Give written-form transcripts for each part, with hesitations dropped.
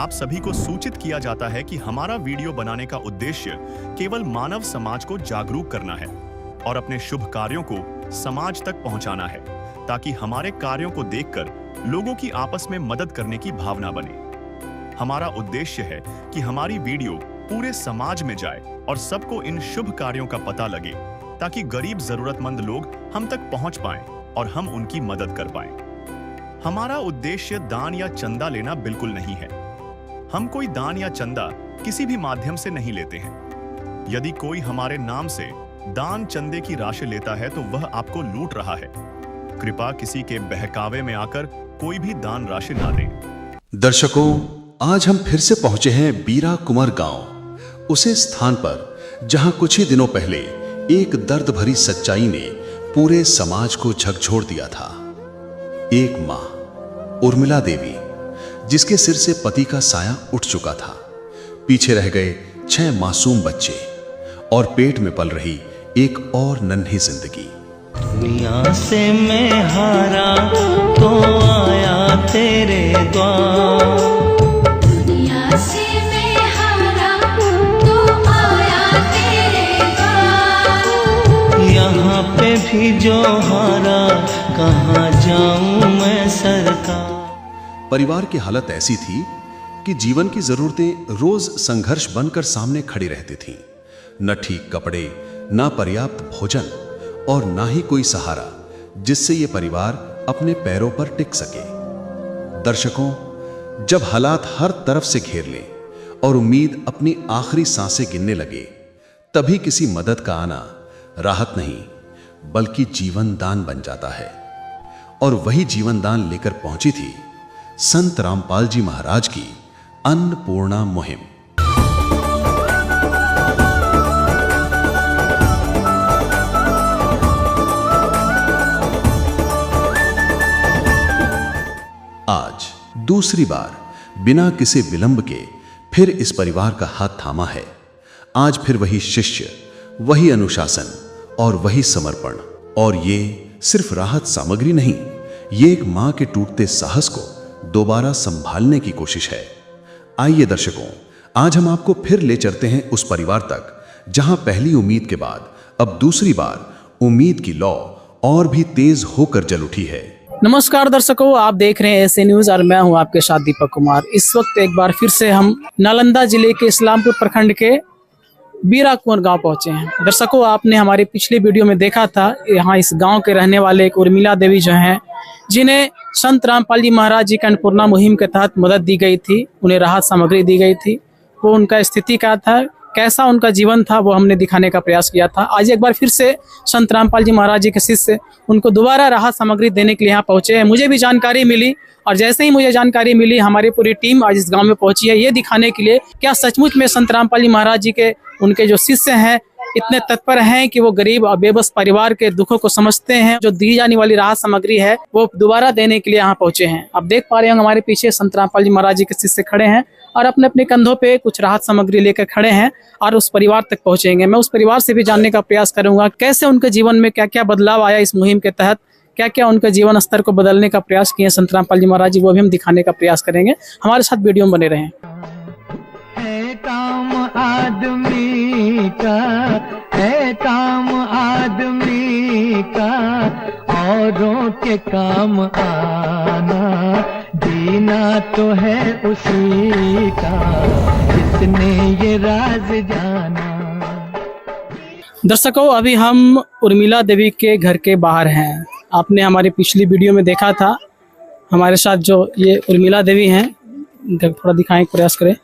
आप सभी को सूचित किया जाता है कि हमारा वीडियो बनाने का उद्देश्य केवल मानव समाज को जागरूक करना है और अपने शुभ कार्यों को समाज तक पहुंचाना है, ताकि हमारे कार्यों को देखकर लोगों की आपस में मदद करने की भावना बने। हमारा उद्देश्य है कि हमारी वीडियो पूरे समाज में जाए और सबको इन शुभ कार्यों का पता लगे, ताकि गरीब जरूरतमंद लोग हम तक पहुंच पाएं और हम उनकी मदद कर पाएं। हमारा उद्देश्य दान या चंदा लेना बिल्कुल नहीं है। हम कोई दान या चंदा किसी भी माध्यम से नहीं लेते हैं। यदि कोई हमारे नाम से दान चंदे की राशि लेता है तो वह आपको लूट रहा है। कृपया किसी के बहकावे में आकर कोई भी दान राशि ना दें। दर्शकों, आज हम फिर से पहुंचे हैं बीरा कुंवर गांव, उसे स्थान पर जहां कुछ ही दिनों पहले एक दर्द भरी सच्चाई ने पूरे समाज को झकझोर दिया था। एक मां उर्मिला देवी, जिसके सिर से पति का साया उठ चुका था, पीछे रह गए 6 मासूम बच्चे और पेट में पल रही एक और नन्ही जिंदगी। दुनिया से मैं हारा तो आया तेरे द्वार, दुनिया से मैं हारा तो आया तेरे द्वार। यहाँ पे भी जो हारा कहाँ जाऊं मैं सरकार। परिवार की हालत ऐसी थी कि जीवन की जरूरतें रोज संघर्ष बनकर सामने खड़ी रहती थीं। न ठीक कपड़े, न पर्याप्त भोजन और ना ही कोई सहारा जिससे ये परिवार अपने पैरों पर टिक सके। दर्शकों, जब हालात हर तरफ से घेर ले और उम्मीद अपनी आखिरी सांसें गिनने लगे, तभी किसी मदद का आना राहत नहीं बल्कि जीवन दान बन जाता है। और वही जीवन दान लेकर पहुंची थी संत रामपाल जी महाराज की अन्नपूर्णा मुहिम। आज दूसरी बार बिना किसी विलंब के फिर इस परिवार का हाथ थामा है। आज फिर वही शिष्य, वही अनुशासन और वही समर्पण। और ये सिर्फ राहत सामग्री नहीं, ये एक मां के टूटते साहस को दोबारा संभालने की कोशिश है। आइए दर्शकों, आज हम आपको फिर ले चलते हैं उस परिवार तक जहां पहली उम्मीद के बाद अब दूसरी बार उम्मीद की लौ और भी तेज होकर जल उठी है। नमस्कार दर्शकों, आप देख रहे हैं ऐसे न्यूज और मैं हूं आपके साथ दीपक कुमार। इस वक्त एक बार फिर से हम नालंदा जिले के इस्लामपुर प्रखंड के बीरा कुंवर गांव पहुंचे हैं। दर्शकों, आपने हमारी पिछली वीडियो में देखा था, यहाँ इस गांव के रहने वाले एक उर्मिला देवी जो हैं, जिन्हें संत रामपाल जी महाराज जी की अन्नपूर्णा मुहिम के तहत मदद दी गई थी, उन्हें राहत सामग्री दी गई थी। वो उनका स्थिति क्या था, कैसा उनका जीवन था, वो हमने दिखाने का प्रयास किया था। आज एक बार फिर से संत रामपाल जी महाराज जी के शिष्य उनको दोबारा राहत सामग्री देने के लिए यहाँ पहुंचे हैं। मुझे भी जानकारी मिली और जैसे ही मुझे जानकारी मिली, हमारी पूरी टीम आज इस गांव में पहुंची है ये दिखाने के लिए क्या सचमुच में संत रामपाल जी महाराज जी के उनके जो शिष्य हैं इतने तत्पर हैं कि वो गरीब और बेबस परिवार के दुखों को समझते हैं। जो दी जाने वाली राहत सामग्री है वो दोबारा देने के लिए यहाँ पहुंचे हैं। आप देख पा रहे होंगे हमारे पीछे संत रामपाल जी महाराज जी के शिष्य खड़े हैं और अपने अपने कंधों पे कुछ राहत सामग्री लेकर खड़े हैं और उस परिवार तक पहुंचेंगे। मैं उस परिवार से भी जानने का प्रयास करूंगा कैसे उनके जीवन में क्या क्या बदलाव आया इस मुहिम के तहत, क्या क्या उनके जीवन स्तर को बदलने का प्रयास किए संत रामपाल जी महाराज जी, वो भी हम दिखाने का प्रयास करेंगे। हमारे साथ वीडियो में बने रहें। है काम आदमी का, है काम आदमी का, औरों के काम आना, जीना तो है उसी का जिसने ये राज जाना। दर्शकों, अभी हम उर्मिला देवी के घर के बाहर हैं। आपने हमारी पिछली वीडियो में देखा था, हमारे साथ जो ये उर्मिला देवी हैं, थोड़ा दिखाने का प्रयास करें।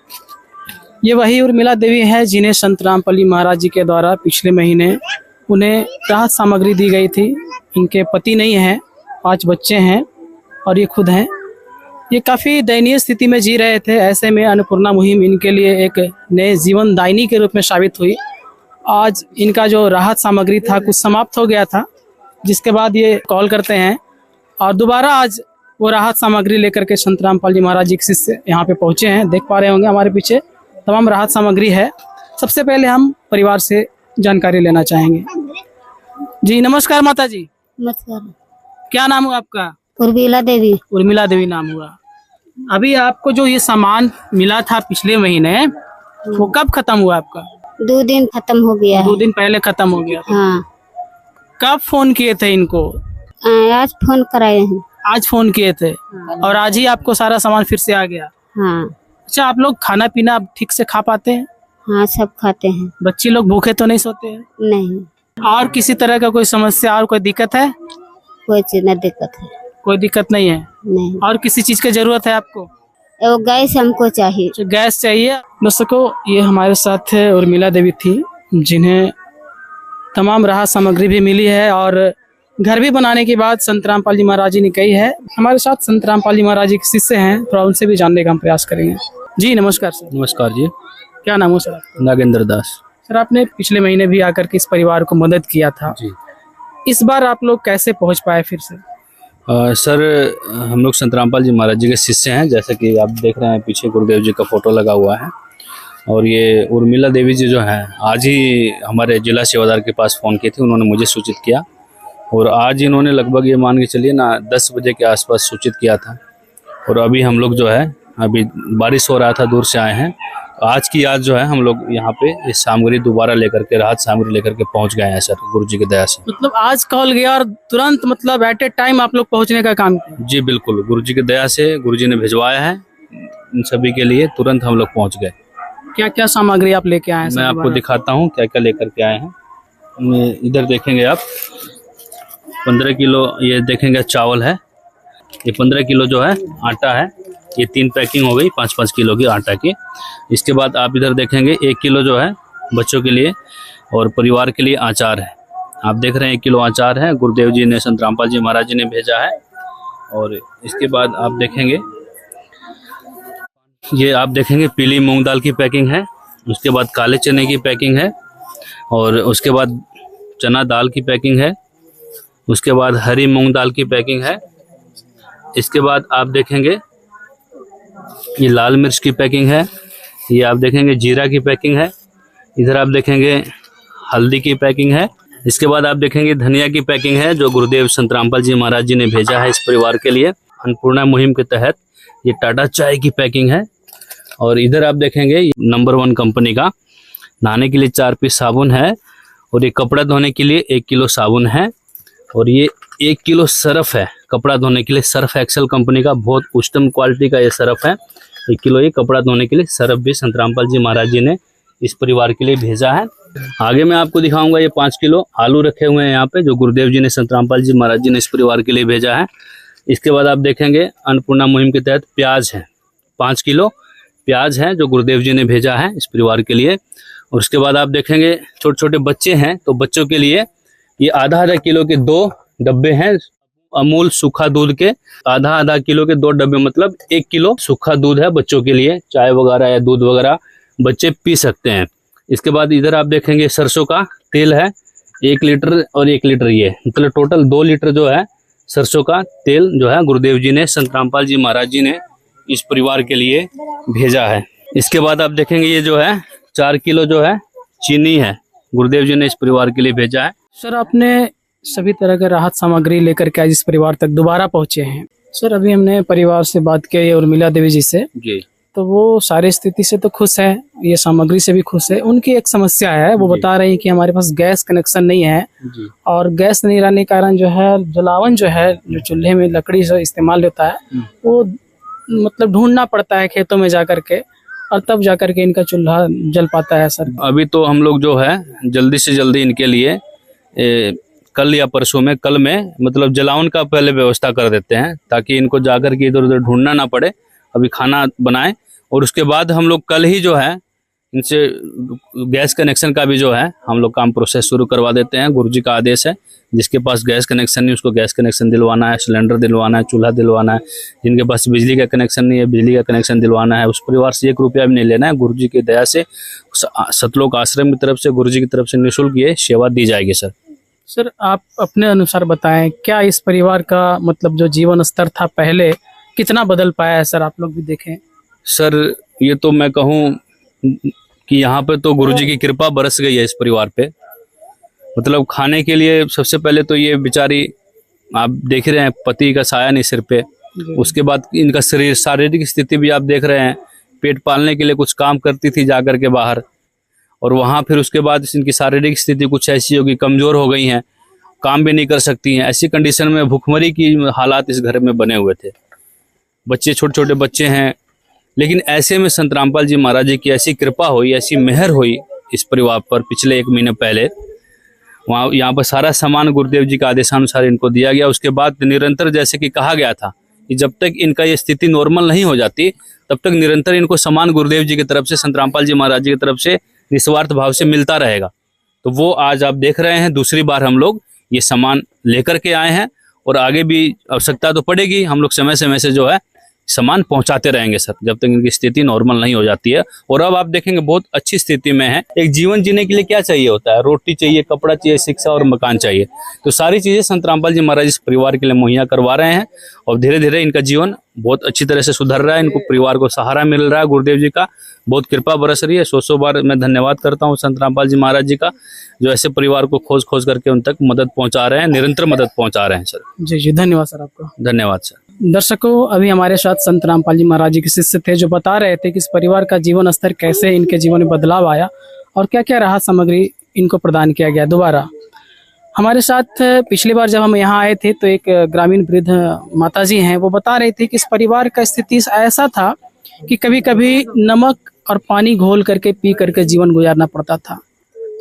ये वही उर्मिला देवी है जिन्हें संत रामपाल जी महाराज जी के द्वारा पिछले महीने उन्हें राहत सामग्री दी गई थी। इनके पति नहीं हैं, 5 बच्चे हैं और ये खुद हैं। ये काफ़ी दयनीय स्थिति में जी रहे थे। ऐसे में अन्नपूर्णा मुहिम इनके लिए एक नए जीवन दायिनी के रूप में साबित हुई। आज इनका जो राहत सामग्री था कुछ समाप्त हो गया था, जिसके बाद ये कॉल करते हैं और दोबारा आज वो राहत सामग्री लेकर के संत रामपाल जी महाराज जी के शिष्य यहाँ पे पहुँचे हैं। देख पा रहे होंगे हमारे पीछे तमाम राहत सामग्री है। सबसे पहले हम परिवार से जानकारी लेना चाहेंगे। जी नमस्कार माता जी। नमस्कार। क्या नाम हुआ आपका? उर्मिला देवी। उर्मिला देवी नाम हुआ। अभी आपको जो ये सामान मिला था पिछले महीने, वो कब खत्म हुआ आपका? 2 दिन खत्म हो गया 2 है। दिन पहले खत्म हो गया था। हाँ, कब फोन किए थे इनको? आज फोन कराए हैं। आज फोन किए थे और आज ही आपको सारा सामान फिर से आ गया। हाँ अच्छा, आप लोग खाना पीना ठीक से खा पाते हैं? हाँ, सब खाते हैं। बच्चे लोग भूखे तो नहीं सोते हैं? नहीं, और किसी तरह का कोई समस्या और कोई दिक्कत है? कोई चीज न दिक्कत है। कोई दिक्कत नहीं है। नहीं, और किसी चीज की जरूरत है आपको? वो गैस हमको चाहिए। तो गैस चाहिए। दर्शकों, ये हमारे साथ उर्मिला देवी थी, जिन्हें तमाम राहत सामग्री भी मिली है और घर भी बनाने की बात संत रामपाल जी महाराज जी ने कही है। हमारे साथ संत रामपाल जी महाराज जी के शिष्य हैं, थोड़ा उनसे भी जानने का हम प्रयास करेंगे। जी नमस्कार सर। नमस्कार जी। क्या नाम हो सर आपका? नागेंद्र दास सर, आपने पिछले महीने भी आकर के इस परिवार को मदद किया था जी। इस बार आप लोग कैसे पहुंच पाए फिर से? सर, हम लोग संत रामपाल जी महाराज जी के शिष्य हैं। जैसे कि आप देख रहे हैं पीछे गुरुदेव जी का फोटो लगा हुआ है। और ये उर्मिला देवी जी जो हैं, आज ही हमारे जिला सेवादार के पास फ़ोन की थी, उन्होंने मुझे सूचित किया। और आज इन्होंने लगभग ये मान के चलिए ना 10 बजे के आसपास सूचित किया था। और अभी हम लोग जो है, अभी बारिश हो रहा था, दूर से आए हैं। आज की याद जो है हम लोग यहाँ पे इस सामग्री दोबारा लेकर के, राहत सामग्री लेकर के पहुँच गए हैं सर, गुरु जी की दया से। मतलब आज कॉल गया और तुरंत मतलब एट ए टाइम आप लोग पहुंचने का काम किया? जी बिल्कुल, गुरु जी की दया से गुरु जी ने भिजवाया है इन सभी के लिए, तुरंत हम लोग पहुँच गए। क्या क्या सामग्री आप लेके आए हैं? मैं आपको दिखाता हूँ क्या क्या लेकर के आए हैं। इधर देखेंगे आप 15 किलो ये देखेंगे चावल है। ये 15 किलो जो है आटा है। ये 3 पैकिंग हो गई 5-5 किलो की आटा की। इसके बाद आप इधर देखेंगे 1 किलो जो है बच्चों के लिए और परिवार के लिए आचार है। आप देख रहे हैं 1 किलो आचार है, गुरुदेव जी ने, संत रामपाल जी महाराज जी ने भेजा है। और इसके बाद आप देखेंगे, ये आप देखेंगे पीली मूंग दाल की पैकिंग है। उसके बाद काले चने की पैकिंग है। और उसके बाद चना दाल की पैकिंग है। उसके बाद हरी मूंग दाल की पैकिंग है। इसके बाद आप देखेंगे ये लाल मिर्च की पैकिंग है। ये आप देखेंगे जीरा की पैकिंग है। इधर आप देखेंगे हल्दी की पैकिंग है। इसके बाद आप देखेंगे धनिया की पैकिंग है, जो गुरुदेव संत रामपाल जी महाराज जी ने भेजा है इस परिवार के लिए अन्नपूर्णा मुहिम के तहत। ये टाटा चाय की पैकिंग है। और इधर आप देखेंगे नंबर 1 कंपनी का नहाने के लिए 4 पीस साबुन है। और ये कपड़ा धोने के लिए 1 किलो साबुन है। और ये 1 किलो सर्फ है कपड़ा धोने के लिए। सर्फ एक्सेल कंपनी का बहुत उच्चतम क्वालिटी का ये सर्फ है। 1 किलो ये कपड़ा धोने के लिए सर्फ भी संत रामपाल जी महाराज जी ने इस परिवार के लिए भेजा है। आगे मैं आपको दिखाऊंगा ये 5 किलो आलू रखे हुए हैं यहाँ पे, जो गुरुदेव जी ने, संत रामपाल जी महाराज जी ने इस परिवार के लिए भेजा है। इसके बाद आप देखेंगे अन्नपूर्णा मुहिम के तहत प्याज है, 5 किलो प्याज है, जो गुरुदेव जी ने भेजा है इस परिवार के लिए। और उसके बाद आप देखेंगे छोटे छोटे बच्चे हैं, तो बच्चों के लिए ये आधा किलो के 2 डब्बे हैं अमूल सूखा दूध के। आधा किलो के 2 डब्बे, मतलब 1 किलो सूखा दूध है बच्चों के लिए। चाय वगैरह या दूध वगैरह बच्चे पी सकते हैं। इसके बाद इधर आप देखेंगे सरसों का तेल है, 1 लीटर और 1 लीटर, ये मतलब टोटल 2 लीटर जो है सरसों का तेल जो है गुरुदेव जी ने, संत रामपाल जी महाराज जी ने इस परिवार के लिए भेजा है। इसके बाद आप देखेंगे ये जो है 4 किलो जो है चीनी है, गुरुदेव जी ने इस परिवार के लिए भेजा है। सर, आपने सभी तरह के राहत सामग्री लेकर के आज इस परिवार तक दोबारा पहुंचे हैं। सर, अभी हमने परिवार से बात की उर्मिला देवी जी से, जी, तो वो सारी स्थिति से तो खुश है, ये सामग्री से भी खुश है। उनकी एक समस्या है, वो बता रही है कि हमारे पास गैस कनेक्शन नहीं है जी। और गैस नहीं रहने के कारण जो है जलावन जो है, जो चूल्हे में लकड़ी से इस्तेमाल होता है, वो मतलब ढूंढना पड़ता है खेतों में जाकर के, और तब जाकर के इनका चूल्हा जल पाता है। सर, अभी तो हम लोग जो है जल्दी से जल्दी इनके लिए कल या परसों में, कल में मतलब जलावन का पहले व्यवस्था कर देते हैं, ताकि इनको जाकर के इधर उधर ढूंढना ना पड़े। अभी खाना बनाएं और उसके बाद हम लोग कल ही जो है इनसे गैस कनेक्शन का भी जो है हम लोग काम प्रोसेस शुरू करवा देते हैं। गुरुजी का आदेश है, जिसके पास गैस कनेक्शन नहीं उसको गैस कनेक्शन दिलवाना है, सिलेंडर दिलवाना है, चूल्हा दिलवाना है। जिनके पास बिजली का कनेक्शन नहीं है, बिजली का कनेक्शन दिलवाना है। उस परिवार से 1 रुपया भी नहीं लेना है। गुरुजी की दया से सतलोक आश्रम की तरफ से, गुरुजी की तरफ से निःशुल्क ये सेवा दी जाएगी। सर, आप अपने अनुसार बताएं, क्या इस परिवार का मतलब जो जीवन स्तर था पहले, कितना बदल पाया है? सर, आप लोग भी देखें। सर, ये तो मैं कहूँ कि यहाँ पे तो गुरुजी की कृपा बरस गई है इस परिवार पे। मतलब खाने के लिए सबसे पहले तो ये बेचारी, आप देख रहे हैं, पति का साया नहीं सिर पे, उसके बाद इनका शरीर शारीरिक स्थिति भी आप देख रहे हैं, पेट पालने के लिए कुछ काम करती थी जाकर के बाहर, और वहाँ फिर उसके बाद इनकी शारीरिक स्थिति कुछ ऐसी होगी, कमज़ोर हो गई हैं, काम भी नहीं कर सकती हैं। ऐसी कंडीशन में भुखमरी की हालात इस घर में बने हुए थे। बच्चे, छोटे छोटे बच्चे हैं, लेकिन ऐसे में संत रामपाल जी महाराज जी की ऐसी कृपा हुई, ऐसी मेहर हुई इस परिवार पर। पिछले 1 महीने पहले यहाँ पर सारा सामान गुरुदेव जी के आदेशानुसार इनको दिया गया। उसके बाद निरंतर, जैसे कि कहा गया था कि जब तक इनका ये स्थिति नॉर्मल नहीं हो जाती तब तक निरंतर इनको सामान गुरुदेव जी की तरफ से, संत रामपाल जी महाराज जी की तरफ से निस्वार्थ भाव से मिलता रहेगा। तो वो आज आप देख रहे हैं, दूसरी बार हम लोग ये सामान लेकर के आए हैं, और आगे भी आवश्यकता तो पड़ेगी, हम लोग समय समय से जो है सामान पहुंचाते रहेंगे सर, जब तक इनकी स्थिति नॉर्मल नहीं हो जाती है। और अब आप देखेंगे बहुत अच्छी स्थिति में है। एक जीवन जीने के लिए क्या चाहिए होता है? रोटी चाहिए, कपड़ा चाहिए, शिक्षा और मकान चाहिए। तो सारी चीजें संत रामपाल जी महाराज इस परिवार के लिए मुहैया करवा रहे हैं, और धीरे धीरे इनका जीवन बहुत अच्छी तरह से सुधर रहा है। इनको परिवार को सहारा मिल रहा है, गुरुदेव जी का बहुत कृपा बरस रही है। 100 बार मैं धन्यवाद करता हूँ संत रामपाल जी महाराज जी का, जो ऐसे परिवार को खोज खोज करके उन तक मदद पहुंचा रहे हैं, निरंतर मदद पहुंचा रहे हैं सर। जी जी, धन्यवाद सर आपको। धन्यवाद सर। दर्शकों, अभी हमारे साथ संत रामपाल जी महाराज जी के शिष्य थे, जो बता रहे थे कि इस परिवार का जीवन स्तर कैसे इनके जीवन में बदलाव आया और क्या क्या राहत सामग्री इनको प्रदान किया गया। दोबारा हमारे साथ पिछली बार जब हम यहाँ आए थे तो एक ग्रामीण वृद्ध माता जी हैं, वो बता रही थी कि इस परिवार का स्थिति ऐसा था कि कभी कभी नमक और पानी घोल करके पी करके जीवन गुजारना पड़ता था।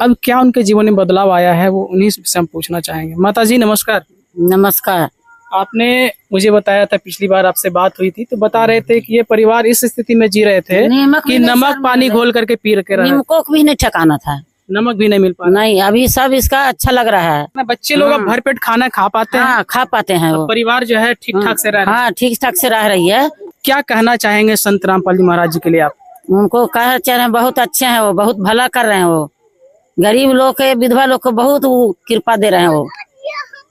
अब क्या उनके जीवन में बदलाव आया है, वो उन्हीं से हम पूछना चाहेंगे। माता जी नमस्कार। नमस्कार। आपने मुझे बताया था, पिछली बार आपसे बात हुई थी तो बता रहे थे कि ये परिवार इस स्थिति में जी रहे थे कि नमक पानी घोल करके पी रहे, नमक भी नहीं ठकाना था, नमक भी नहीं मिल पा रहा। नहीं, अभी सब इसका अच्छा लग रहा है। बच्चे लोग अब भरपेट खाना खा पाते हैं। हाँ, खा पाते हैं वो। परिवार जो है ठीक ठाक से रह रहा है। हाँ, ठीक ठाक से रह रही है। क्या कहना चाहेंगे संत रामपाल जी महाराज जी के लिए आप? उनको कहना चाह रहे हैं, बहुत अच्छे हैं वो, बहुत भला कर रहे हैं वो, गरीब लोग के, विधवा लोग को बहुत वो कृपा दे रहे हैं वो।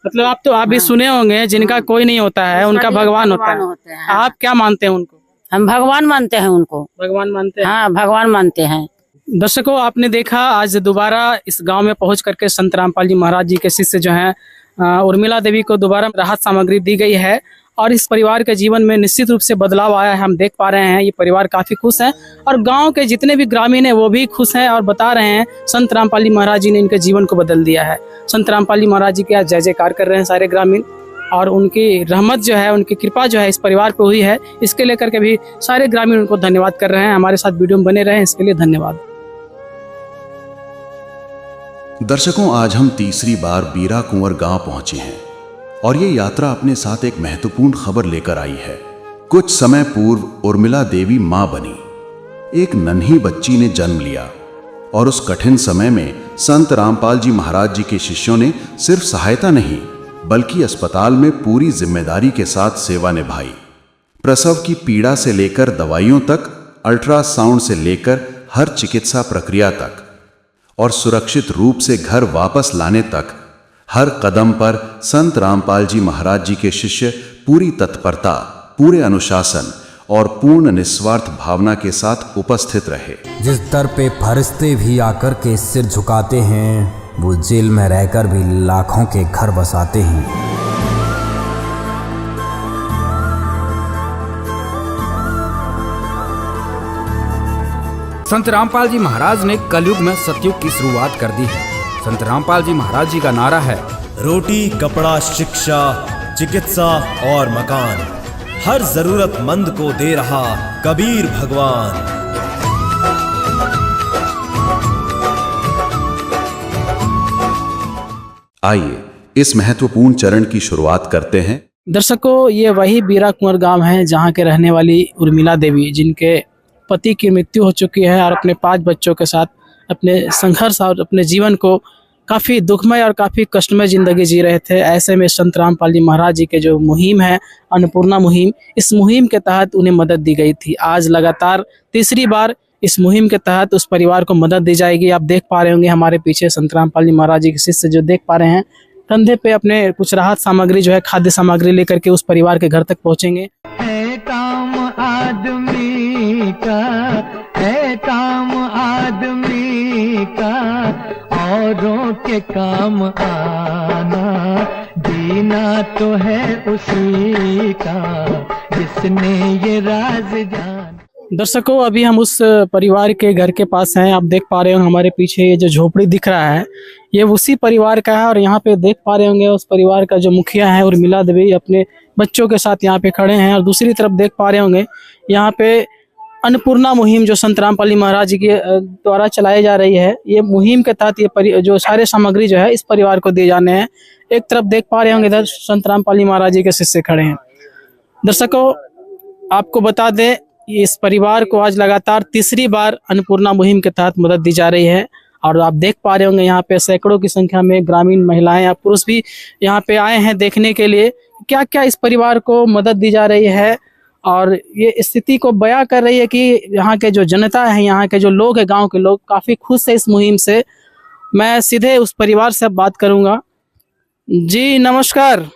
मतलब आप भी सुने होंगे, जिनका कोई नहीं होता है उनका भगवान होता है। आप क्या मानते हैं उनको? हम भगवान मानते हैं उनको। भगवान मानते हैं? हाँ, भगवान मानते हैं। दर्शकों, आपने देखा आज दोबारा इस गांव में पहुंच करके संत रामपाल जी महाराज जी के शिष्य जो हैं उर्मिला देवी को दोबारा राहत सामग्री दी गई है, और इस परिवार के जीवन में निश्चित रूप से बदलाव आया है। हम देख पा रहे हैं ये परिवार काफी खुश है, और गांव के जितने भी ग्रामीण हैं वो भी खुश हैं और बता रहे हैं संत रामपाल जी महाराज जी ने इनके जीवन को बदल दिया है। संत रामपाल जी महाराज जी के आज जय जयकार कर रहे हैं सारे ग्रामीण, और उनकी रहमत जो है, उनकी कृपा जो है इस परिवार पे हुई है, इसके लेकर के भी सारे ग्रामीण उनको धन्यवाद कर रहे हैं। हमारे साथ वीडियो में बने रहे, इसके लिए धन्यवाद। दर्शकों, आज हम तीसरी बार बीरा कुंवर गांव पहुंचे हैं, और ये यात्रा अपने साथ एक महत्वपूर्ण खबर लेकर आई है। कुछ समय पूर्व उर्मिला देवी मां बनी। एक नन्ही बच्ची ने जन्म लिया, और उस कठिन समय में संत रामपाल जी महाराज जी के शिष्यों ने सिर्फ सहायता नहीं बल्कि अस्पताल में पूरी जिम्मेदारी के साथ सेवा निभाई। प्रसव की पीड़ा से लेकर दवाइयों तक, अल्ट्रासाउंड से लेकर हर चिकित्सा प्रक्रिया तक, और सुरक्षित रूप से घर वापस लाने तक, हर कदम पर संत रामपाल जी महाराज जी के शिष्य पूरी तत्परता, पूरे अनुशासन और पूर्ण निस्वार्थ भावना के साथ उपस्थित रहे। जिस दर पे फरिश्ते भी आकर के सिर झुकाते हैं, वो जेल में रहकर भी लाखों के घर बसाते हैं। संत रामपाल जी महाराज ने कलयुग में सतयुग की शुरुआत कर दी है। संत रामपाल जी महाराज जी का नारा है, रोटी, कपड़ा, शिक्षा, चिकित्सा और मकान, हर जरूरतमंद को दे रहा कबीर भगवान। आइए इस महत्वपूर्ण चरण की शुरुआत करते हैं। दर्शकों, ये वही बीरा कुंवर गांव है जहां के रहने वाली उर्मिला देवी, जिनके पति की मृत्यु हो चुकी है और अपने 5 बच्चों के साथ अपने संघर्ष और अपने जीवन को काफ़ी दुखमय और काफ़ी कष्टमय ज़िंदगी जी रहे थे। ऐसे में संत रामपाल जी महाराज जी के जो मुहिम है, अन्नपूर्णा मुहिम, इस मुहिम के तहत उन्हें मदद दी गई थी। आज लगातार तीसरी बार इस मुहिम के तहत उस परिवार को मदद दी जाएगी। आप देख पा रहे होंगे हमारे पीछे संत रामपाल जी महाराज जी के शिष्य जो देख पा रहे हैं, कंधे पे अपने कुछ राहत सामग्री जो है, खाद्य सामग्री लेकर के उस परिवार के घर तक पहुँचेंगे। है काम आदमी का, है काम आदमी का, औरों के काम आना सीना तो है उसी का जिसने ये राज जान। दर्शकों, अभी हम उस परिवार के घर के पास हैं। आप देख पा रहे हो हमारे पीछे ये जो झोपड़ी दिख रहा है ये उसी परिवार का है। और यहाँ पे देख पा रहे होंगे उस परिवार का जो मुखिया है उर्मिला देवी अपने बच्चों के साथ यहाँ पे खड़े हैं। और दूसरी तरफ देख पा रहे होंगे यहाँ पे अन्नपूर्णा मुहिम जो संत रामपाल महाराज जी के द्वारा चलाई जा रही है। ये मुहिम के तहत ये जो सारे सामग्री जो है इस परिवार को दिए जाने हैं। एक तरफ देख पा रहे होंगे इधर संत रामपाल महाराज जी के शिष्य खड़े हैं। दर्शकों, आपको बता दें इस परिवार को आज लगातार तीसरी बार अन्नपूर्णा मुहिम के तहत मदद दी जा रही है। और आप देख पा रहे होंगे यहाँ पे सैकड़ों की संख्या में ग्रामीण महिलाएं या पुरुष भी यहाँ पे आए हैं देखने के लिए क्या क्या इस परिवार को मदद दी जा रही है। और ये स्थिति को बयां कर रही है कि यहाँ के जो जनता है, यहाँ के जो लोग हैं, गांव के लोग काफी खुश है इस मुहिम से। मैं सीधे उस परिवार से अब बात करूंगा। जी नमस्कार।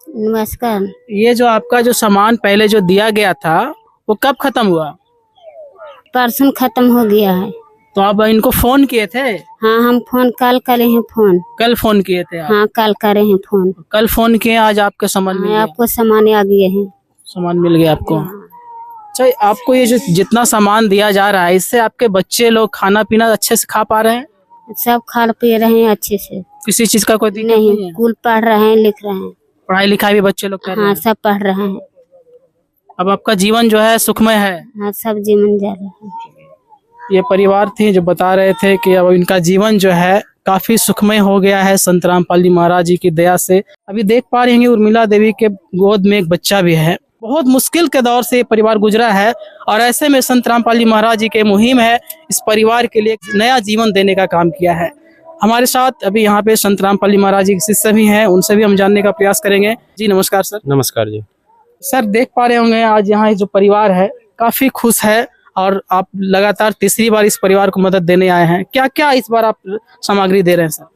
नमस्कार। ये जो आपका जो सामान पहले जो दिया गया था वो कब खत्म हुआ? परसों खत्म हो गया है। तो आप इनको फोन किए थे? हाँ, हम फोन कल करे हैं। फोन कल फोन किए थे आप? हाँ, कल करे हैं फोन। कल फोन किए, आज आपके सामान मिल गया? आपको सामान आ गए हैं। सामान मिल गया आपको? अच्छा, आपको ये जो जितना सामान दिया जा रहा है इससे आपके बच्चे लोग खाना पीना अच्छे से खा पा रहे हैं? सब खा पी रहे हैं अच्छे से, किसी चीज का कोई दिक्कत नहीं है? स्कूल पढ़ रहे हैं, लिख रहे हैं। पढ़ाई लिखाई भी बच्चे लोग कर रहे हाँ, हैं? सब पढ़ रहे हैं। अब आपका जीवन जो है सुखमय है? हाँ, सब जीवन जा रहा है। ये परिवार थे जो बता रहे थे कि अब इनका जीवन जो है काफी सुखमय हो गया है संत रामपाल जी महाराज जी की दया से। अभी देख पा रहे हैं उर्मिला देवी के गोद में एक बच्चा भी है। बहुत मुश्किल के दौर से ये परिवार गुजरा है और ऐसे में संत रामपाल जी महाराज जी के मुहिम है इस परिवार के लिए एक नया जीवन देने का काम किया है। हमारे साथ अभी यहाँ पे संत रामपाल जी महाराज जी के शिष्य भी हैं, उनसे भी हम जानने का प्रयास करेंगे। जी नमस्कार सर। नमस्कार जी। सर, देख पा रहे होंगे आज यहाँ जो परिवार है काफी खुश है और आप लगातार तीसरी बार इस परिवार को मदद देने आए हैं। क्या क्या इस बार आप सामग्री दे रहे हैं सर?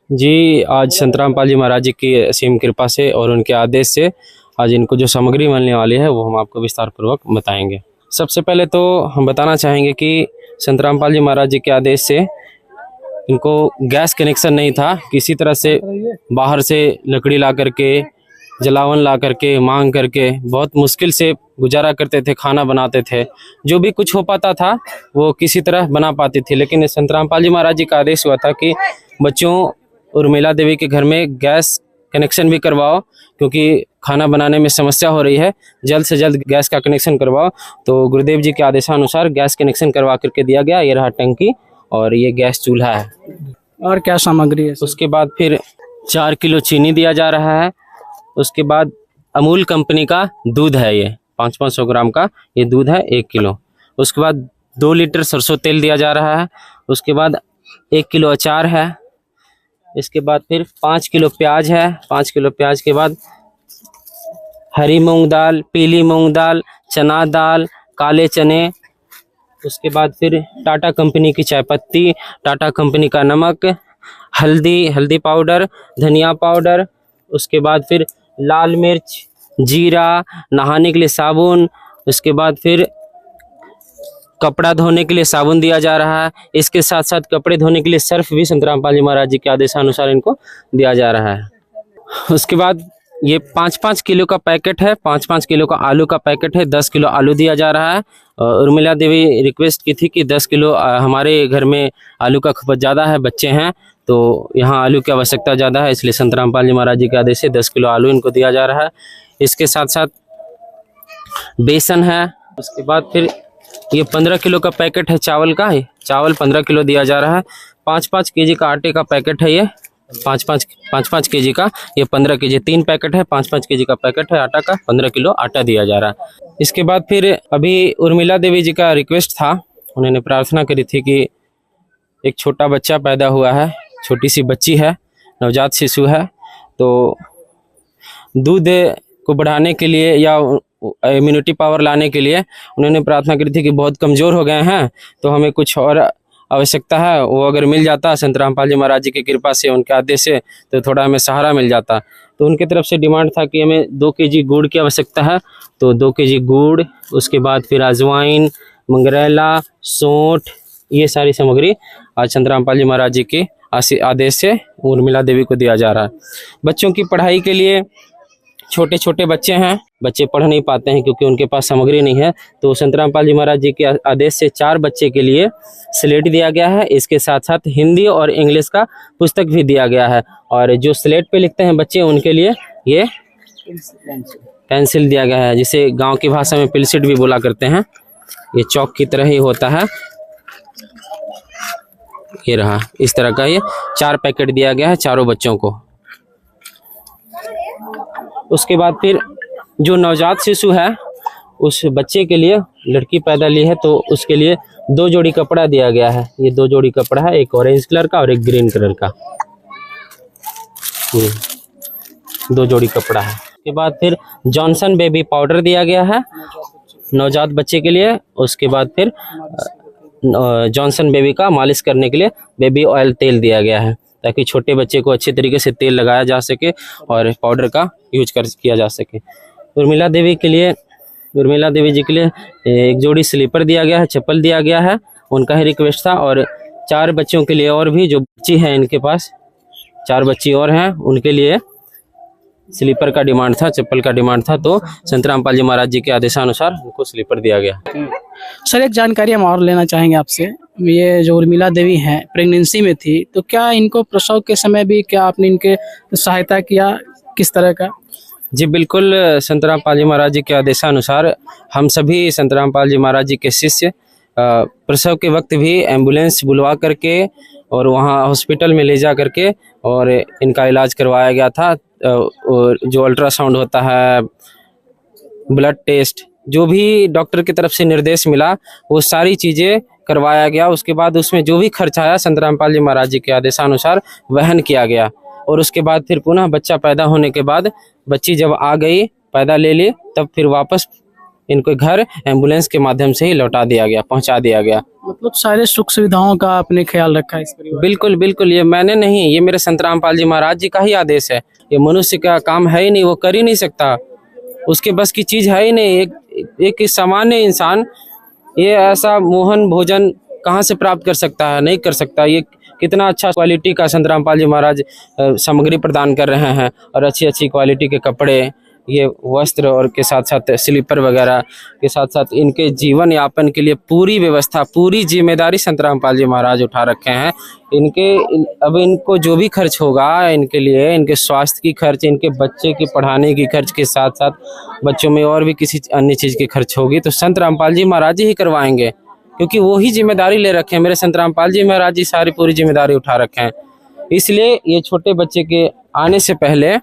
जी, आज संत रामपाल जी महाराज जी की असीम कृपा से और उनके आदेश से आज इनको जो सामग्री मिलने वाली है वो हम आपको विस्तार पूर्वक बताएंगे। सबसे पहले तो हम बताना चाहेंगे कि संत रामपाल जी महाराज जी के आदेश से इनको गैस कनेक्शन नहीं था। किसी तरह से बाहर से लकड़ी ला करके, जलावन ला करके, मांग करके बहुत मुश्किल से गुजारा करते थे, खाना बनाते थे। जो भी कुछ हो पाता था वो किसी तरह बना पाती थी। लेकिन संत रामपाल जी महाराज जी का आदेश हुआ था कि बच्चों उर्मिला देवी के घर में गैस कनेक्शन भी करवाओ, क्योंकि खाना बनाने में समस्या हो रही है, जल्द से जल्द गैस का कनेक्शन करवाओ। तो गुरुदेव जी के आदेशानुसार गैस कनेक्शन करवा करके दिया गया। ये रहा टंकी और ये गैस चूल्हा है। और क्या सामग्री है? उसके बाद फिर 4 किलो चीनी दिया जा रहा है। उसके बाद अमूल कंपनी का दूध है, ये 500 ग्राम का ये दूध है 1 किलो। उसके बाद 2 लीटर सरसों तेल दिया जा रहा है। उसके बाद 1 किलो अचार है। इसके बाद फिर 5 किलो प्याज है। 5 किलो प्याज के बाद हरी मूंग दाल, पीली मूंग दाल, चना दाल, काले चने। उसके बाद फिर टाटा कंपनी की चाय पत्ती, टाटा कंपनी का नमक, हल्दी पाउडर, धनिया पाउडर। उसके बाद फिर लाल मिर्च, जीरा, नहाने के लिए साबुन। उसके बाद फिर कपड़ा धोने के लिए साबुन दिया जा रहा है। इसके साथ साथ कपड़े धोने के लिए सर्फ भी संत रामपाल जी महाराज जी के आदेशानुसार इनको दिया जा रहा है। उसके बाद ये 5-5 किलो का पैकेट है। 5-5 किलो का आलू का पैकेट है। 10 किलो आलू दिया जा रहा है। उर्मिला देवी रिक्वेस्ट की थी कि 10 किलो हमारे घर में आलू का खपत ज़्यादा है, बच्चे हैं तो यहाँ आलू की आवश्यकता ज़्यादा है, इसलिए संत रामपाल जी महाराज जी के आदेश से 10 किलो आलू इनको दिया जा रहा है। इसके साथ साथ बेसन है। उसके बाद फिर ये 15 किलो का पैकेट है चावल का। चावल 15 किलो दिया जा रहा है। 5-5 केजी का आटे का पैकेट है। ये 5-5 केजी का, ये 15 केजी 3 पैकेट है। 5-5 केजी का पैकेट है आटा का। 15 किलो आटा दिया जा रहा है। इसके बाद फिर अभी उर्मिला देवी जी का रिक्वेस्ट था, उन्होंने प्रार्थना करी थी कि एक छोटा बच्चा पैदा हुआ है, छोटी सी बच्ची है, नवजात शिशु है, तो दूध को बढ़ाने के लिए या इम्यूनिटी पावर लाने के लिए उन्होंने प्रार्थना करी थी कि बहुत कमज़ोर हो गए हैं, तो हमें कुछ और आवश्यकता है। वो अगर मिल जाता संत रामपाल जी महाराज जी की कृपा से, उनके आदेश से, तो थोड़ा हमें सहारा मिल जाता। तो उनकी तरफ से डिमांड था कि हमें 2 केजी गुड़ की आवश्यकता है, तो 2 केजी गुड़। उसके बाद फिर अजवाइन, मंगरेला, सौंठ, ये सारी सामग्री आज संत रामपाल जी महाराज जी के आदेश से उर्मिला देवी को दिया जा रहा है। बच्चों की पढ़ाई के लिए छोटे छोटे बच्चे हैं, बच्चे पढ़ नहीं पाते हैं क्योंकि उनके पास सामग्री नहीं है, तो संत रामपाल जी महाराज जी के आदेश से 4 बच्चे के लिए स्लेट दिया गया है। इसके साथ साथ हिंदी और इंग्लिश का पुस्तक भी दिया गया है, और जो स्लेट पे लिखते हैं बच्चे उनके लिए ये पेंसिल दिया गया है, जिसे गांव की भाषा में पिलसिट भी बोला करते हैं। ये चौक की तरह ही होता है। ये रहा, इस तरह का ये 4 पैकेट दिया गया है चारों बच्चों को। उसके बाद फिर जो नवजात शिशु है उस बच्चे के लिए, लड़की पैदा ली है तो उसके लिए 2 जोड़ी कपड़ा दिया गया है। ये 2 जोड़ी कपड़ा है, एक ऑरेंज कलर का और एक ग्रीन कलर का। ये 2 जोड़ी कपड़ा है। उसके बाद फिर जॉनसन बेबी पाउडर दिया गया है नवजात बच्चे के लिए। उसके बाद फिर जॉनसन बेबी का मालिश करने के लिए बेबी ऑयल तेल दिया गया है, ताकि छोटे बच्चे को अच्छे तरीके से तेल लगाया जा सके और पाउडर का यूज किया जा सके। उर्मिला देवी जी के लिए एक जोड़ी स्लीपर दिया गया है, चप्पल दिया गया है, उनका ही रिक्वेस्ट था। और 4 बच्चों के लिए और भी जो बच्ची हैं, इनके पास 4 बच्ची और हैं, उनके लिए स्लीपर का डिमांड था, चप्पल का डिमांड था, तो संत रामपाल जी महाराज जी के आदेशानुसार उनको स्लीपर दिया गया। सर एक जानकारी हम और लेना चाहेंगे आपसे, ये जो उर्मिला देवी हैं प्रेगनेंसी में थी, तो क्या इनको प्रसव के समय भी क्या आपने इनके सहायता किया, किस तरह का? जी बिल्कुल, संत रामपाल जी महाराज जी के आदेशानुसार हम सभी संत रामपाल जी महाराज जी के शिष्य प्रसव के वक्त भी एम्बुलेंस बुलवा करके और वहाँ हॉस्पिटल में ले जा करके और इनका इलाज करवाया गया था। और जो अल्ट्रासाउंड होता है, ब्लड टेस्ट, जो भी डॉक्टर की तरफ से निर्देश मिला वो सारी चीज़ें करवाया गया। उसके बाद उसमें जो भी खर्च आया संत रामपाल जी महाराज जी के आदेशानुसार वहन किया गया। और उसके बाद फिर पुनः बच्चा पैदा होने के बाद बच्ची जब आ गई, पैदा ले ली, तब फिर वापस इनको घर एम्बुलेंस के माध्यम से ही लौटा दिया गया, पहुंचा दिया गया। मतलब सारे सुख सुविधाओं का आपने ख्याल रखा है इस परिवार? बिल्कुल बिल्कुल, ये मैंने नहीं, ये मेरे संत रामपाल जी महाराज जी का ही आदेश है। ये मनुष्य का काम है ही नहीं, वो कर ही नहीं सकता, उसके बस की चीज है ही नहीं। एक सामान्य इंसान ये ऐसा मोहन भोजन कहाँ से प्राप्त कर सकता है? नहीं कर सकता। ये कितना अच्छा क्वालिटी का संत रामपाल जी महाराज सामग्री प्रदान कर रहे हैं, और अच्छी अच्छी क्वालिटी के कपड़े, ये वस्त्र और के साथ साथ स्लीपर वगैरह के साथ साथ इनके जीवन यापन के लिए पूरी व्यवस्था, पूरी जिम्मेदारी संत रामपाल जी महाराज उठा रखे हैं। अब इनको जो भी खर्च होगा इनके लिए, इनके स्वास्थ्य की खर्च, इनके बच्चे की पढ़ाने की खर्च के साथ साथ बच्चों में और भी किसी अन्य चीज़ की खर्च होगी तो संत रामपाल जी महाराज ही करवाएंगे, क्योंकि वो ही जिम्मेदारी ले रखे हैं। मेरे संत रामपाल जी महाराज जी सारी पूरी जिम्मेदारी उठा रखे हैं। इसलिए ये छोटे बच्चे के आने से पहले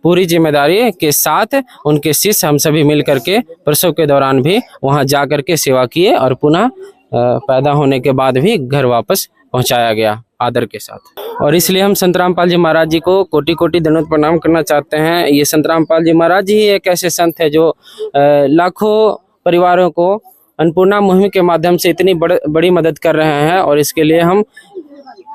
पूरी जिम्मेदारी के साथ उनके शिष्य हम सभी मिल करके प्रसव के दौरान भी वहां जा करके सेवा किए, और पुनः पैदा होने के बाद भी घर वापस पहुंचाया गया आदर के साथ। और इसलिए हम संत रामपाल जी महाराज जी को कोटि कोटि दंडवत प्रणाम करना चाहते हैं। ये संत रामपाल जी महाराज जी ही एक ऐसे संत है जो लाखों परिवारों को अन्नपूर्णा मुहिम के माध्यम से इतनी बड़ी मदद कर रहे हैं। और इसके लिए हम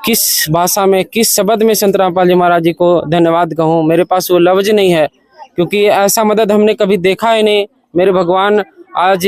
किस भाषा में, किस शब्द में संत रामपाल जी महाराज जी को धन्यवाद कहूँ, मेरे पास वो लफ्ज नहीं है, क्योंकि ऐसा मदद हमने कभी देखा ही नहीं। मेरे भगवान आज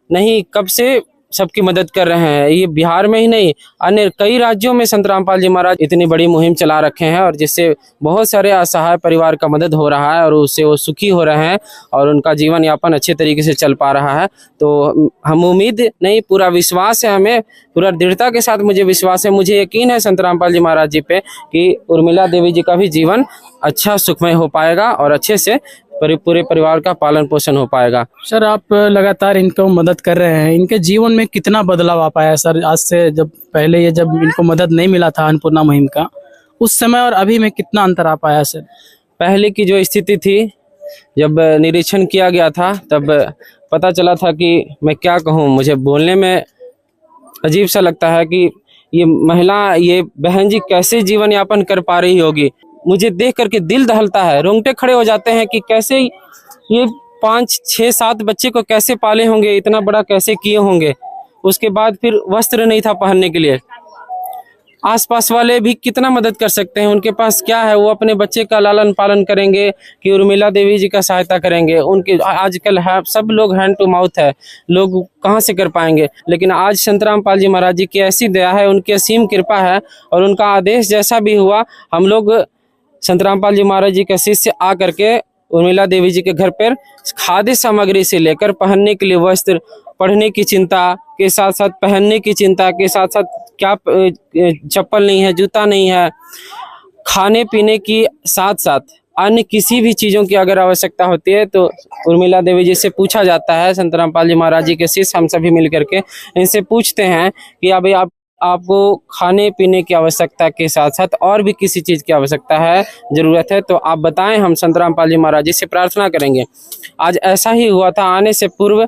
नहीं, कब से सबकी मदद कर रहे हैं। ये बिहार में ही नहीं, अन्य कई राज्यों में संत रामपाल जी महाराज इतनी बड़ी मुहिम चला रखे हैं, और जिससे बहुत सारे असहाय परिवार का मदद हो रहा है और उससे वो सुखी हो रहे हैं और उनका जीवन यापन अच्छे तरीके से चल पा रहा है। तो हम उम्मीद नहीं, पूरा विश्वास है, हमें पूरा दृढ़ता के साथ मुझे विश्वास है, मुझे यकीन है संत रामपाल जी महाराज जी पे कि उर्मिला देवी जी का भी जीवन अच्छा सुखमय हो पाएगा और अच्छे से पूरे परिवार का पालन पोषण हो पाएगा। सर आप लगातार इनको मदद कर रहे हैं, इनके जीवन में कितना बदलाव आ पाया सर आज से? जब पहले ये जब इनको मदद नहीं मिला था अन्नपूर्णा मुहिम का, उस समय और अभी में कितना अंतर आ पाया सर? पहले की जो स्थिति थी, जब निरीक्षण किया गया था तब पता चला था कि मैं क्या कहूँ, मुझे बोलने में अजीब सा लगता है कि ये महिला, ये बहन जी कैसे जीवन यापन कर पा रही होगी। मुझे देख करके दिल दहलता है, रोंगटे खड़े हो जाते हैं कि कैसे ये 5, 6, 7 बच्चे को कैसे पाले होंगे, इतना बड़ा कैसे किए होंगे। उसके बाद फिर वस्त्र नहीं था पहनने के लिए, आसपास वाले भी कितना मदद कर सकते हैं, उनके पास क्या है, वो अपने बच्चे का लालन पालन करेंगे कि उर्मिला देवी जी का सहायता करेंगे। उनके आजकल है सब लोग हैंड टू माउथ है, लोग कहाँ से कर पाएंगे। लेकिन आज संत रामपाल जी महाराज जी की ऐसी दया है, उनकी असीम कृपा है और उनका आदेश जैसा भी हुआ, हम लोग संत रामपाल जी महाराज जी के शिष्य आ करके उर्मिला देवी जी के घर पर खाद्य सामग्री से लेकर पहनने के लिए वस्त्र, पढ़ने की चिंता के साथ साथ पहनने की चिंता के साथ साथ क्या चप्पल नहीं है, जूता नहीं है, खाने पीने की साथ साथ अन्य किसी भी चीज़ों की अगर आवश्यकता होती है तो उर्मिला देवी जी से पूछा जाता है। संत रामपाल जी महाराज जी के शिष्य हम सभी मिल करके इनसे पूछते हैं कि अभी आपको खाने पीने की आवश्यकता के साथ साथ और भी किसी चीज़ की आवश्यकता है, ज़रूरत है तो आप बताएं, हम संत रामपाल जी महाराज जी से प्रार्थना करेंगे। आज ऐसा ही हुआ था, आने से पूर्व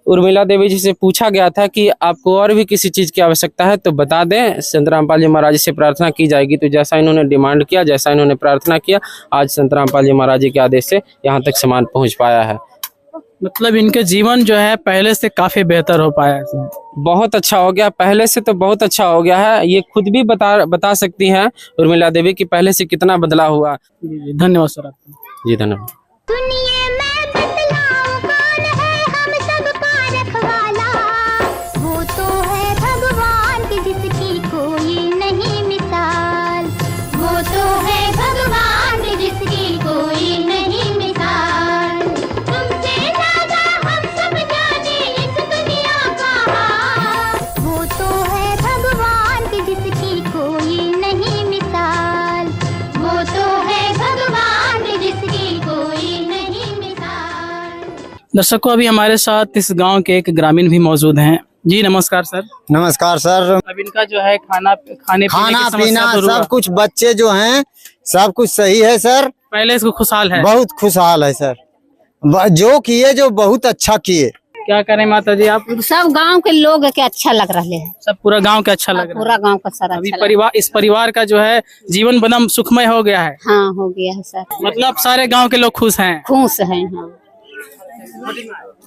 उर्मिला देवी जी से पूछा गया था कि आपको और भी किसी चीज़ की आवश्यकता है तो बता दें, संत रामपाल जी महाराज जी से प्रार्थना की जाएगी। तो जैसा इन्होंने डिमांड किया, जैसा इन्होंने प्रार्थना किया, आज संत रामपाल जी महाराज जी के आदेश से यहाँ तक सामान पहुँच पाया है। मतलब इनके जीवन जो है पहले से काफी बेहतर हो पाया है। बहुत अच्छा हो गया, पहले से तो बहुत अच्छा हो गया है। ये खुद भी बता सकती हैं उर्मिला देवी कि पहले से कितना बदलाव हुआ। धन्यवाद सर आपका। जी धन्यवाद। दुनिया में बतलाऊं कौन है हम सबका रखवाला, वो तो है भगवान की जिसकी कोई नहीं मिसाल, वो तो है भगवान की जिसकी कोई नहीं मिसाल। तुमसे ज्यादा हम सब जाने इस दुनिया का हाल, वो तो है भगवान की जिसकी कोई नहीं मिसाल, वो तो है भगवान की जिसकी कोई नहीं मिसाल। दर्शकों, अभी हमारे साथ इस गांव के एक ग्रामीण भी मौजूद हैं। जी नमस्कार सर। नमस्कार सर। अब इनका जो है खाना पीने पीना सब कुछ, बच्चे जो हैं सब कुछ सही है सर। पहले इसको खुशहाल है, बहुत खुशहाल है सर। जो किए जो बहुत अच्छा किए। क्या करें माता जी, आप सब गांव के लोग के अच्छा लग रहे हैं, सब पूरा गांव के अच्छा लग रहा है। पूरा गांव का सारा अभी अच्छा इस परिवार का जो है जीवन बदम सुखमय हो गया है। हाँ हो गया है सर, मतलब सारे गांव के लोग खुश हैं। खुश हैं। हाँ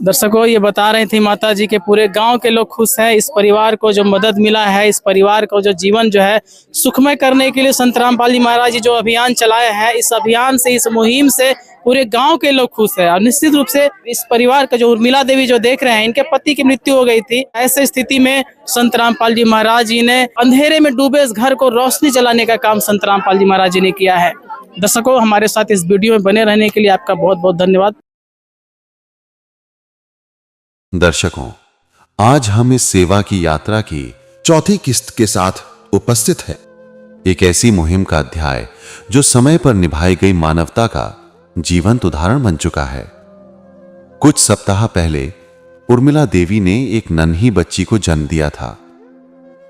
दर्शकों, ये बता रही थी माता जी के पूरे गांव के लोग खुश हैं। इस परिवार को जो मदद मिला है, इस परिवार को जो जीवन जो है सुखमय करने के लिए संत रामपाल जी महाराज जी जो अभियान चलाए हैं, इस अभियान से, इस मुहिम से पूरे गांव के लोग खुश हैं। और निश्चित रूप से इस परिवार का जो उर्मिला देवी जो देख रहे हैं, इनके पति की मृत्यु हो गई थी। ऐसे स्थिति में संत रामपाल जी महाराज जी ने अंधेरे में डूबे इस घर को रोशनी जलाने का काम संत रामपाल जी महाराज जी ने किया है। दर्शकों, हमारे साथ इस वीडियो में बने रहने के लिए आपका बहुत बहुत धन्यवाद। दर्शकों, आज हम इस सेवा की यात्रा की चौथी किस्त के साथ उपस्थित है। एक ऐसी मुहिम का अध्याय जो समय पर निभाई गई मानवता का जीवंत उदाहरण बन चुका है। कुछ सप्ताह पहले उर्मिला देवी ने एक नन्ही बच्ची को जन्म दिया था।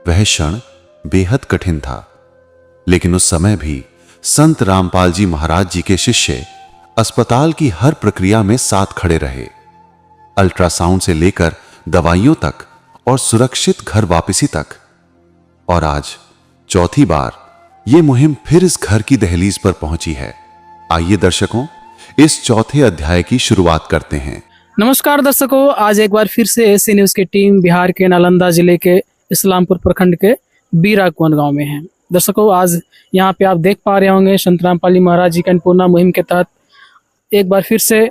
वह क्षण बेहद कठिन था, लेकिन उस समय भी संत रामपाल जी महाराज जी के शिष्य अस्पताल की हर प्रक्रिया में साथ खड़े रहे। अल्ट्रासाउंड से लेकर दवाइयों तक और सुरक्षित घर वापसी तक। और आज चौथी बार यह मुहिम फिर इस घर की दहलीज पर पहुंची है। आइए दर्शकों, इस चौथे अध्याय की शुरुआत करते हैं। नमस्कार दर्शकों, आज एक बार फिर से एसी न्यूज की टीम बिहार के नालंदा जिले के इस्लामपुर प्रखंड के बीरा कुंवर गांव में है। दर्शकों, आज यहाँ पे आप देख पा रहे होंगे संत रामपाल जी महाराज जी की अन्नपूर्णा मुहिम के तहत एक बार फिर से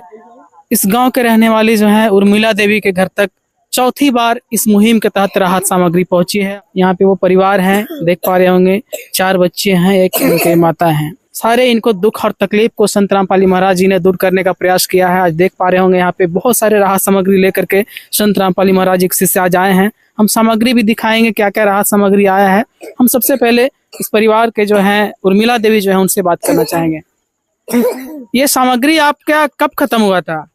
इस गांव के रहने वाली जो है उर्मिला देवी के घर तक चौथी बार इस मुहिम के तहत राहत सामग्री पहुंची है। यहाँ पे वो परिवार हैं, देख पा रहे होंगे, 4 बच्चे हैं, एक उनके माता हैं। सारे इनको दुख और तकलीफ को संत रामपाल जी महाराज जी ने दूर करने का प्रयास किया है। आज देख पा रहे होंगे यहाँ पे बहुत सारे राहत सामग्री लेकर के संत रामपाल जी महाराज जी के शिष्य आज आए हैं। हम सामग्री भी दिखाएंगे क्या क्या राहत सामग्री आया है। हम सबसे पहले इस परिवार के जो है उर्मिला देवी जो है उनसे बात करना चाहेंगे। ये सामग्री आपका कब खत्म हुआ था?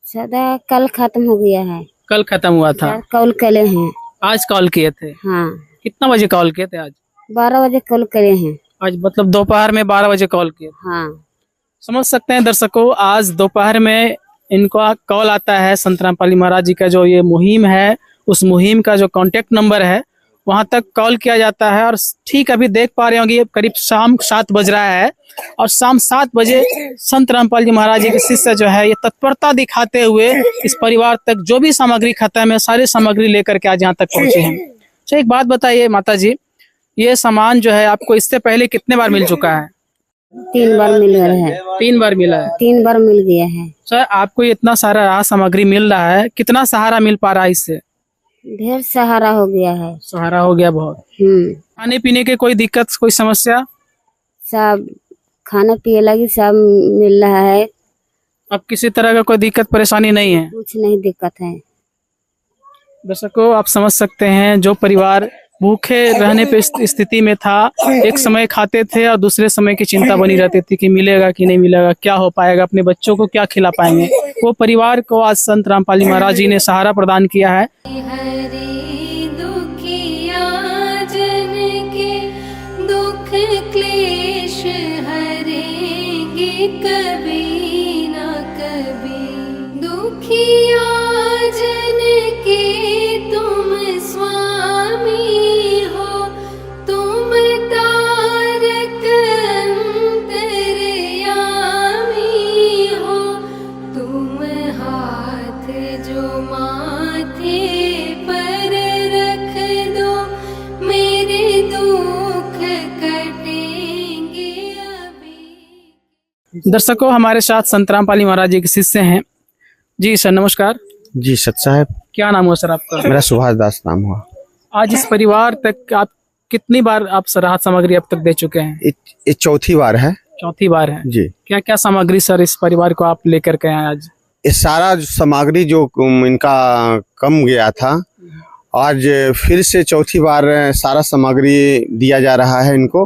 सदा कल खत्म हो गया है। कल खत्म हुआ था। कॉल करे हैं। आज कॉल किए थे? हाँ। कितना बजे कॉल किए थे? आज 12 बजे कॉल करे हैं। आज मतलब दोपहर में 12 बजे कॉल किए? हाँ। समझ सकते हैं दर्शकों, आज दोपहर में इनको कॉल आता है। संत रामपाल जी महाराज जी का जो ये मुहिम है, उस मुहिम का जो कांटेक्ट नंबर है वहां तक कॉल किया जाता है। और ठीक अभी देख पा रहे होंगे करीब शाम 7 बज रहा है और शाम 7 बजे संत रामपाल जी महाराज जी के शिष्य जो है ये तत्परता दिखाते हुए इस परिवार तक जो भी सामग्री खत्म है सारी सामग्री लेकर के आज यहाँ तक पहुंचे हैं। अच्छा, एक बात बताइए माता जी, ये सामान जो है आपको इससे पहले कितने बार मिल चुका है? 3 बार मिल गया है। 3 बार मिला है। 3 बार मिल गया है। सर आपको इतना सारा राहत सामग्री मिल रहा है, कितना सहारा मिल पा रहा है इससे? ढेर सहारा हो गया है। सहारा हो गया बहुत। खाने पीने के कोई दिक्कत, कोई समस्या? सब खाने पिए लगी सब मिल रहा है। अब किसी तरह का कोई दिक्कत परेशानी नहीं है? कुछ नहीं दिक्कत है। दर्शकों आप समझ सकते हैं, जो परिवार भूखे रहने पे स्थिति में था, एक समय खाते थे और दूसरे समय की चिंता बनी रहती थी कि मिलेगा कि नहीं मिलेगा, क्या हो पाएगा, अपने बच्चों को क्या खिला पाएंगे, वो परिवार को आज संत रामपाल जी महाराज जी ने सहारा प्रदान किया है। कभी ना कभी दुखिया जन के तुम स्वामी हो, तुम तारक अंतर्यामी हो, तुम हाथ जो माथे पर रख दो, मेरे दुख कटेंगे अभी। दर्शकों हमारे साथ संत रामपाल जी महाराज जी के शिष्य हैं। जी सर नमस्कार। जी सत साहब। क्या नाम हुआ सर आपका? मेरा सुभाष दास नाम हुआ। आज इस परिवार तक आप कितनी बार आप राहत सामग्री अब तक दे चुके हैं? ये चौथी बार है। चौथी बार है जी। क्या क्या सामग्री सर इस परिवार को आप लेकर के आए आज? ये सारा सामग्री जो इनका कम गया था, आज फिर से चौथी बार सारा सामग्री दिया जा रहा है इनको।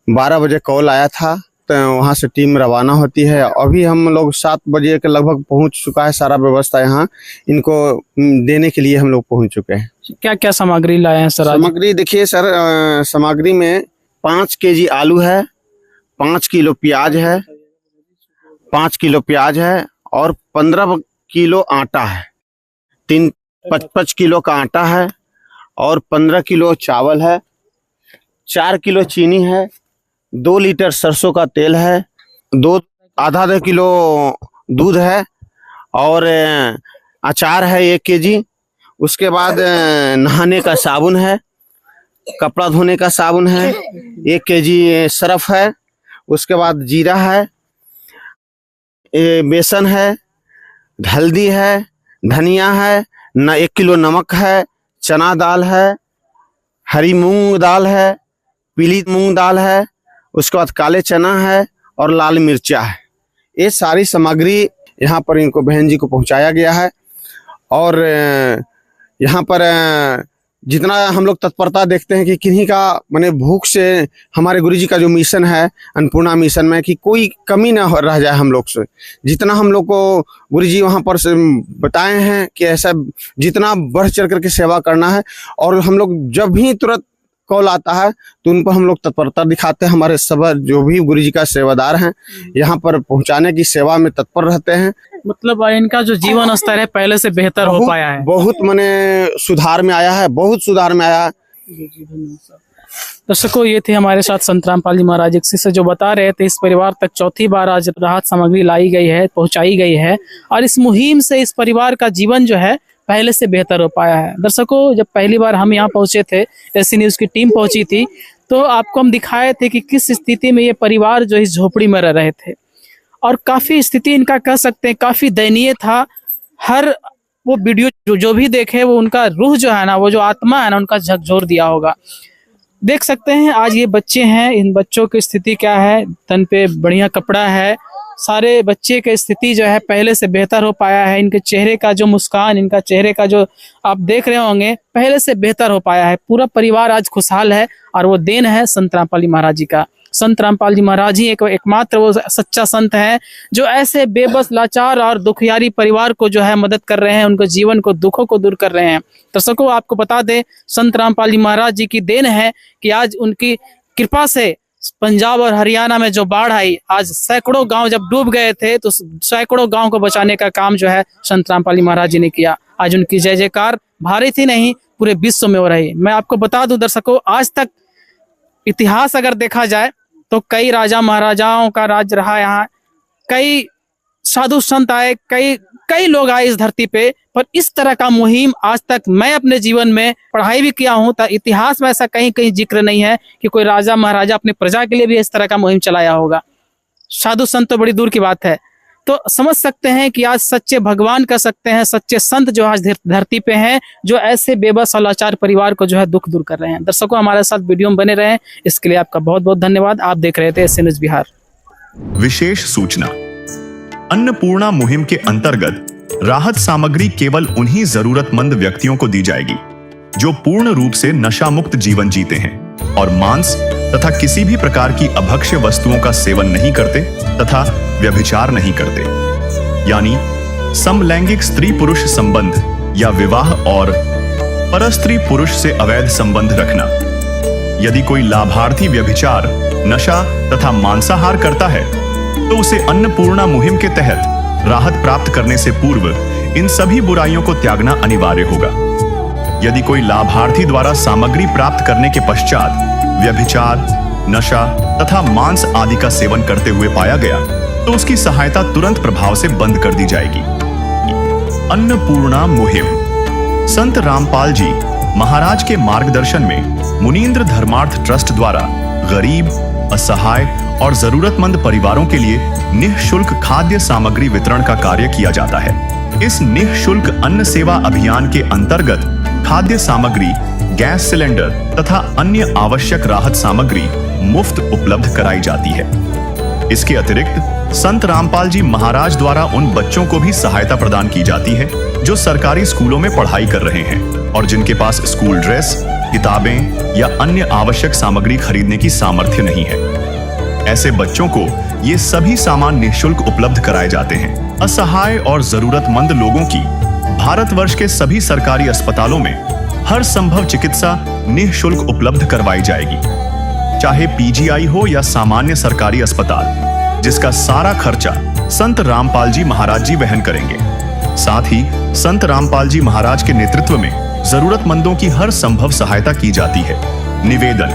12 बजे कॉल आया था, तो वहाँ से टीम रवाना होती है। अभी हम लोग 7 बजे के लगभग पहुँच चुका है, सारा व्यवस्था यहाँ इनको देने के लिए हम लोग पहुँच चुके हैं। क्या क्या सामग्री लाए हैं सर? सामग्री देखिए सर, सामग्री में 5 केजी आलू है, 5 किलो प्याज है, 5 किलो प्याज है और 15 किलो आटा है। 55 किलो का आटा है और 15 किलो चावल है, 4 किलो चीनी है, 2 लीटर सरसों का तेल है, आधा किलो दूध है और अचार है 1 केजी। उसके बाद नहाने का साबुन है, कपड़ा धोने का साबुन है, 1 केजी सर्फ है। उसके बाद जीरा है, बेसन है, हल्दी है, धनिया है, 1 किलो नमक है, चना दाल है, हरी मूंग दाल है, पीली मूंग दाल है, उसके बाद काले चना है और लाल मिर्चा है। ये सारी सामग्री यहाँ पर इनको बहन जी को पहुँचाया गया है। और यहाँ पर जितना हम लोग तत्परता देखते हैं कि किन्हीं का माने भूख से, हमारे गुरुजी का जो मिशन है अन्नपूर्णा मिशन में, कि कोई कमी ना रह जाए हम लोग से। जितना हम लोग को गुरुजी वहाँ पर से बताए हैं कि ऐसा जितना बढ़ चढ़ करके सेवा करना है, और हम लोग जब भी तुरंत कॉल आता है तो उन पर हम लोग तत्परता दिखाते हैं। हमारे सब जो भी गुरुजी का सेवादार हैं यहाँ पर पहुँचाने की सेवा में तत्पर रहते हैं। मतलब इनका जो जीवन स्तर है पहले से बेहतर हो पाया है, बहुत माने सुधार में आया है, बहुत सुधार में आया है। दर्शकों ये थे हमारे साथ संत रामपाल जी महाराज एक शिष्य जो बता रहे थे, इस परिवार तक चौथी बार आज राहत सामग्री लाई गई है, पहुंचाई गई है, और इस मुहिम से इस परिवार का जीवन जो है पहले से बेहतर हो पाया है। दर्शकों जब पहली बार हम यहाँ पहुंचे थे, एसी न्यूज की टीम पहुंची थी, तो आपको हम दिखाए थे कि किस स्थिति में ये परिवार जो इस झोपड़ी में रह रहे थे, और काफी स्थिति इनका कह सकते हैं काफी दयनीय था। हर वो वीडियो जो भी देखे वो उनका रूह जो है ना, वो जो आत्मा है ना, उनका झकझोर दिया होगा। देख सकते हैं आज ये बच्चे हैं, इन बच्चों की स्थिति क्या है, तन पे बढ़िया कपड़ा है, सारे बच्चे की स्थिति जो है पहले से बेहतर हो पाया है। इनके चेहरे का जो मुस्कान, इनका चेहरे का जो आप देख रहे होंगे, पहले से बेहतर हो पाया है। पूरा परिवार आज खुशहाल है, और वो देन है संत रामपाल जी महाराज जी का। संत रामपाल जी महाराज ही एकमात्र वो सच्चा संत है जो ऐसे बेबस, लाचार और दुखियारी परिवार को जो है मदद कर रहे हैं, उनको जीवन को, दुखों को दूर कर रहे हैं। दर्शकों आपको बता दें, संत रामपाल जी महाराज जी की देन है कि आज उनकी कृपा से पंजाब और हरियाणा में जो बाढ़ आई, आज सैकड़ों गांव जब डूब गए थे, तो सैकड़ों गांव को बचाने का काम जो है संत रामपाल जी महाराज जी ने किया। आज उनकी जय जयकार भारत ही नहीं पूरे विश्व में हो रही। मैं आपको बता दूं दर्शकों, आज तक इतिहास अगर देखा जाए तो कई राजा महाराजाओं का राज रहा यहाँ, कई साधु संत आए, कई कई लोग आए इस धरती पे, पर इस तरह का मुहिम आज तक मैं अपने जीवन में पढ़ाई भी किया हूं, तो इतिहास में ऐसा कहीं कहीं जिक्र नहीं है कि कोई राजा महाराजा अपनी प्रजा के लिए भी इस तरह का मुहिम चलाया होगा। साधु संत तो बड़ी दूर की बात है। तो समझ सकते हैं कि आज सच्चे भगवान कह सकते हैं, सच्चे संत जो आज धरती पे हैं, जो ऐसे बेबस और लाचार परिवार को जो है दुख दूर कर रहे हैं। दर्शकों, हमारे साथ वीडियो में बने रहें, इसके लिए आपका बहुत बहुत धन्यवाद। आप देख रहे थे एस न्यूज़ बिहार। विशेष सूचना, अन्नपूर्णा मुहिम के अंतर्गत राहत सामग्री केवल उन्हीं जरूरतमंद व्यक्तियों को दी जाएगी जो पूर्ण रूप से नशा मुक्त जीवन जीते हैं और मांस तथा किसी भी प्रकार की अभक्ष्य वस्तुओं का सेवन नहीं करते तथा व्यभिचार नहीं करते, यानी समलैंगिक स्त्री पुरुष संबंध या विवाह और परस्त्री पुरुष से अवैध संबंध रखना। यदि कोई लाभार्थी व्यभिचार, नशा तथा मांसाहार करता है तो उसे अन्नपूर्णा मुहिम के तहत राहत प्राप्त करने से पूर्व इन सभी बुराइयों को त्यागना अनिवार्य होगा। यदि कोई लाभार्थी द्वारा सामग्री प्राप्त करने के पश्चात व्यभिचार, नशा तथा मांस आदि का सेवन करते हुए पाया गया तो उसकी सहायता तुरंत प्रभाव से बंद कर दी जाएगी। अन्नपूर्णा मुहिम संत रामपाल जी महाराज के मार्गदर्शन में मुनींद्र धर्मार्थ ट्रस्ट द्वारा गरीब, असहाय और जरूरतमंद परिवारों के लिए निःशुल्क खाद्य सामग्री वितरण का कार्य किया जाता है। इस निःशुल्क अन्न सेवा अभियान के अंतर्गत खाद्य सामग्री, गैस सिलेंडर तथा अन्य आवश्यक राहत सामग्री मुफ्त उपलब्ध कराई जाती है। इसके अतिरिक्त संत रामपाल जी महाराज द्वारा उन बच्चों को भी सहायता प्रदान की जाती है जो सरकारी स्कूलों में पढ़ाई कर रहे हैं और जिनके पास स्कूल ड्रेस, किताबें या अन्य आवश्यक सामग्री खरीदने की सामर्थ्य नहीं है। ऐसे बच्चों को ये सभी सामान निःशुल्क उपलब्ध कराए जाते हैं। असहाय और जरूरतमंद लोगों की भारतवर्ष के सभी सरकारी अस्पतालों में हर संभव चिकित्सा निःशुल्क उपलब्ध करवाई जाएगी, चाहे पीजीआई हो या सामान्य सरकारी अस्पताल, जिसका सारा खर्चा संत रामपाल जी महाराज जी वहन करेंगे। साथ ही संत रामपाल जी महाराज के नेतृत्व में जरूरतमंदों की हर संभव सहायता की जाती है। निवेदन,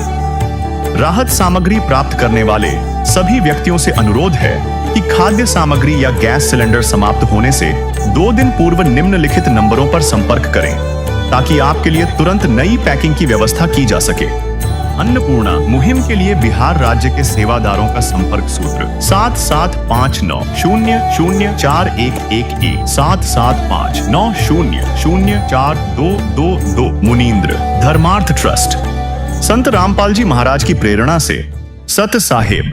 राहत सामग्री प्राप्त करने वाले सभी व्यक्तियों से अनुरोध है कि खाद्य सामग्री या गैस सिलेंडर समाप्त होने से 2 दिन पूर्व निम्नलिखित नंबरों पर संपर्क करें ताकि आपके लिए तुरंत नई पैकिंग की व्यवस्था की जा सके। अन्नपूर्णा मुहिम के लिए बिहार राज्य के सेवादारों का संपर्क सूत्र 7759004211 7759004222 मुनींद्र धर्मार्थ ट्रस्ट। संत रामपाल जी महाराज की प्रेरणा से सत साहेब